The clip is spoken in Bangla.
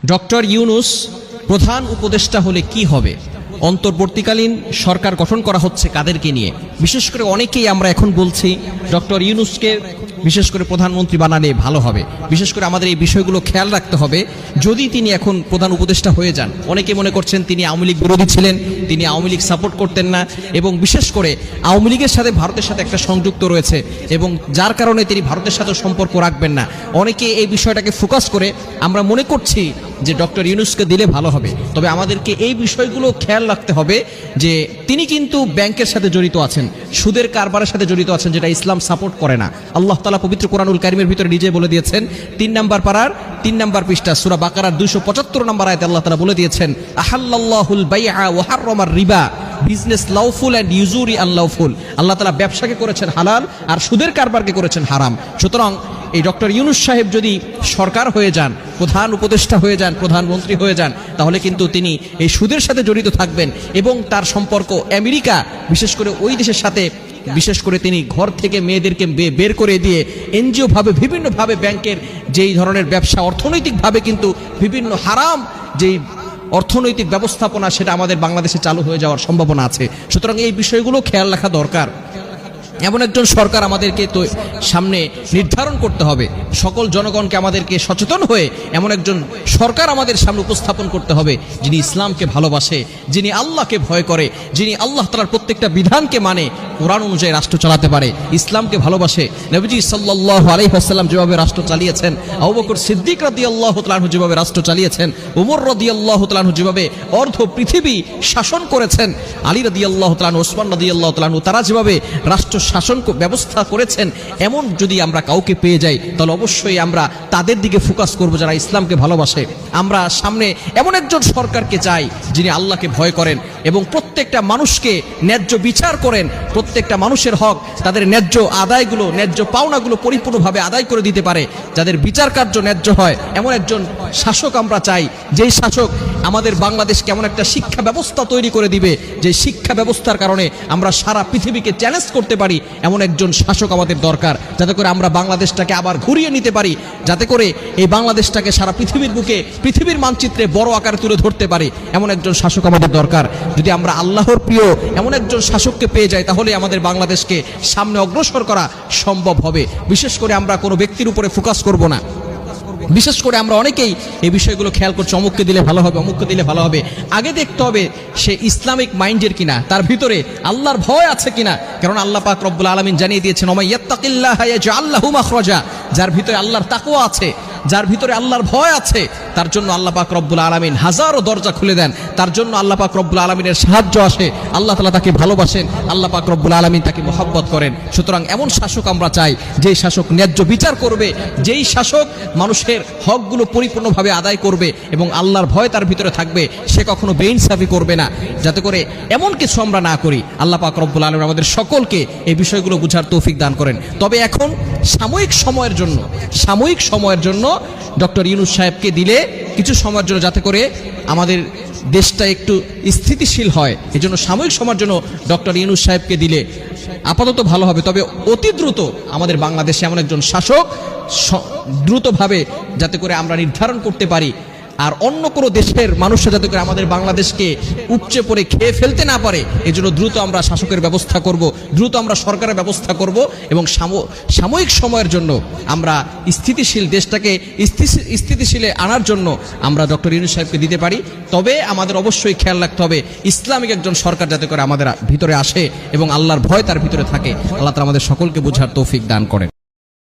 ডক্টর ইউনূস প্রধান উপদেষ্টা হলে কি হবে? অন্তর্বর্তীকালীন সরকার গঠন করা হচ্ছে কাদেরকে নিয়ে? বিশেষ করে অনেকেই আমরা এখন বলছি ডক্টর ইউনূসকে বিশেষ করে প্রধানমন্ত্রী বানালে ভালো হবে। বিশেষ করে আমাদের এই বিষয়গুলো খেয়াল রাখতে হবে। যদি তিনি এখন প্রধান উপদেষ্টা হয়ে যান, অনেকে মনে করছেন তিনি আওয়ামী লীগ বিরোধী ছিলেন, তিনি আওয়ামী লীগ সাপোর্ট করতেন না, এবং বিশেষ করে আওয়ামী লীগের সাথে ভারতের সাথে একটা সংযুক্ত রয়েছে এবং যার কারণে তিনি ভারতের সাথে সম্পর্ক রাখবেন না। অনেকে এই বিষয়টাকে ফোকাস করে আমরা মনে করছি যে ডক্টর ইউনূসকে দিলে ভালো হবে। তবে আমাদেরকে এই বিষয়গুলো খেয়াল রাখতে হবে যে তিনি কিন্তু ব্যাংকের সাথে জড়িত আছেন, সুদের কারবারের সাথে জড়িত আছেন, যেটা ইসলাম সাপোর্ট করে না। আল্লাহ তাআলা পবিত্র কোরআনুল কারীমের ভিতরে নিজে বলে দিয়েছেন, 3 নম্বর পারার 3 নম্বর পৃষ্ঠা সূরা বাকারার 275 নম্বর আয়াতে আল্লাহ তাআলা বলে দিয়েছেন, আহাল্লাল্লাহুল বাইআ ওয়া হাররামার রিবা, বিজনেস লাউফুল এন্ড ইউজুরি আনলাউফুল। আল্লাহ তাআলা ব্যবসাকে করেছেন হালাল আর সুদের কারবারকে করেছেন হারাম। সুতরাং এই ডক্টর ইউনূস সাহেব যদি সরকার হয়ে যান, প্রধান উপদেষ্টা হয়ে যান, প্রধানমন্ত্রী হয়ে যান, তাহলে কিন্তু তিনি এই সুদের সাথে জড়িত থাকবেন এবং তার সম্পর্ক আমেরিকা, বিশেষ করে ওই দেশের সাথে, বিশেষ করে তিনি ঘর থেকে মেয়েদেরকে বের করে দিয়ে এনজিও ভাবে বিভিন্নভাবে ব্যাংকের যেই ধরনের ব্যবসা, অর্থনৈতিকভাবে কিন্তু বিভিন্ন হারাম যেই অর্থনৈতিক ব্যবস্থাপনা, সেটা আমাদের বাংলাদেশে চালু হয়ে যাওয়ার সম্ভাবনা আছে। সুতরাং এই বিষয়গুলো খেয়াল রাখা দরকার। এমন একজন সরকার আমাদেরকে তো সামনে নির্ধারণ করতে হবে, সকল জনগণকে আমাদেরকে সচেতন হয়ে এমন একজন সরকার আমাদের সামনে উপস্থাপন করতে হবে যিনি ইসলামকে ভালোবাসে, যিনি আল্লাহকে ভয় করে, যিনি আল্লাহ তাআলার প্রত্যেকটা বিধানকে মানে, কোরআন অনুযায়ী রাষ্ট্র চালাতে পারে, ইসলামকে ভালোবাসে। নবীজি সাল্লাল্লাহু আলাইহি ওয়াসাল্লাম যেভাবে রাষ্ট্র চালিয়েছেন, আবু বকর সিদ্দিক রাদিয়াল্লাহু তাআলা আনহু যেভাবে রাষ্ট্র চালিয়েছেন, ওমর রাদিয়াল্লাহু তাআলা আনহু যেভাবে অর্ধ পৃথিবী শাসন করেছেন, আলী রাদিয়াল্লাহু তাআলা আনহু, ওসমান রাদিয়াল্লাহু তাআলা আনহু, তারা যেভাবে রাষ্ট্র শাসন ব্যবস্থা করেছেন, এমন যদি আমরা কাউকে পেয়ে যাই তাহলে অবশ্যই আমরা তাদের দিকে ফোকাস করব যারা ইসলামকে ভালোবাসে। আমরা সামনে এমন একজন সরকারকে চাই যিনি আল্লাহকে ভয় করেন এবং প্রত্যেকটা মানুষকে ন্যায্য বিচার করেন, প্রত্যেকটা মানুষের হক, তাদের ন্যায্য আদায়গুলো, ন্যায্য পাওনাগুলো পরিপূর্ণভাবে আদায় করে দিতে পারে, যাদের বিচার কার্য ন্যায্য হয়, এমন একজন শাসক আমরা চাই। যেই শাসক আমাদের বাংলাদেশকে এমন একটা শিক্ষা ব্যবস্থা তৈরি করে দিবে, যে শিক্ষা ব্যবস্থার কারণে আমরা সারা পৃথিবীকে চ্যালেঞ্জ করতে পারি, এমন একজন শাসক আমাদের দরকার, যাতে করে আমরা বাংলাদেশটাকে আবার ঘুরিয়ে নিতে পারি, যাতে করে এই বাংলাদেশটাকে সারা পৃথিবীর বুকে, পৃথিবীর মানচিত্রে বড় আকারে তুলে ধরতে পারি, এমন একজন শাসক আমাদের দরকার। যদি আমরা আল্লাহর প্রিয় এমন একজন শাসককে পেয়ে যাই, তাহলে আমাদের বাংলাদেশকে সামনে অগ্রসর করা সম্ভব হবে। বিশেষ করে আমরা কোনো ব্যক্তির উপরে ফোকাস করব না। বিশেষ করে আমরা অনেকেই এই বিষয়গুলো খেয়াল করছি, অমুককে দিলে ভালো হবে, অমুককে দিলে ভালো হবে। আগে দেখতে হবে সে ইসলামিক মাইন্ডের কিনা, তার ভিতরে আল্লাহর ভয় আছে কিনা। কারণ আল্লাহ পাক রব্বুল আলামিন জানিয়ে দিয়েছেন, ওয়া ইয়াত্তাকিল্লাহা ইয়াজআল লাহু মাখরাজা। যার ভিতরে আল্লাহর তাকওয়া আছে, যার ভিতরে আল্লাহর ভয় আছে, তার জন্য আল্লাহ পাক রব্বুল আলামিন হাজারো দরজা খুলে দেন, তার জন্য আল্লাহ পাক রব্বুল আলামিনের সাহায্য আসে, আল্লাহ তাআলা তাকে ভালোবাসেন, আল্লাহ পাক রব্বুল আলামিন তাকে মহব্বত করেন। সুতরাং এমন শাসক আমরা চাই, যেই শাসক ন্যায্য বিচার করবে, যেই শাসক মানুষের হকগুলো পরিপূর্ণভাবে আদায় করবে এবং আল্লাহর ভয় তার ভিতরে থাকবে, সে কখনো বেইনসাফি করবে না। যাতে করে এমন কিছু আমরা না করি। আল্লাহ পাক রব্বুল আলামিন আমাদের সকলকে এই বিষয়গুলো বুঝার তৌফিক দান করেন। তবে এখন সাময়িক সময়ের জন্য ডক্টর ইউনূস সাহেবকে দিলে, কিছু সময়ের জন্য, যাতে করে আমাদের দেশটা একটু স্থিতিশীল হয়, এই জন্য সাময়িক সময়ের জন্য ডক্টর ইউনূস সাহেবকে দিলে আপাতত ভালো হবে। তবে অতি দ্রুত আমাদের বাংলাদেশে এমন একজন শাসক দ্রুতভাবে যাতে করে আমরা নির্ধারণ করতে পারি, আর অন্য কোনো দেশের মানুষরা যাতে করে আমাদের বাংলাদেশকে উপচে পড়ে খেয়ে ফেলতে না পারে, এজন্য দ্রুত আমরা শাসকের ব্যবস্থা করব, দ্রুত আমরা সরকারের ব্যবস্থা করব এবং সাময়িক সময়ের জন্য আমরা স্থিতিশীল দেশটাকে স্থিতিশীলে আনার জন্য আমরা ডক্টর ইউনূস সাহেবকে দিতে পারি। তবে আমাদের অবশ্যই খেয়াল রাখতে হবে ইসলামিক একজন সরকার যাতে করে আমাদের ভিতরে আসে এবং আল্লাহর ভয় তার ভিতরে থাকে। আল্লাহ তাআলা আমাদের সকলকে বুঝার তৌফিক দান করেন।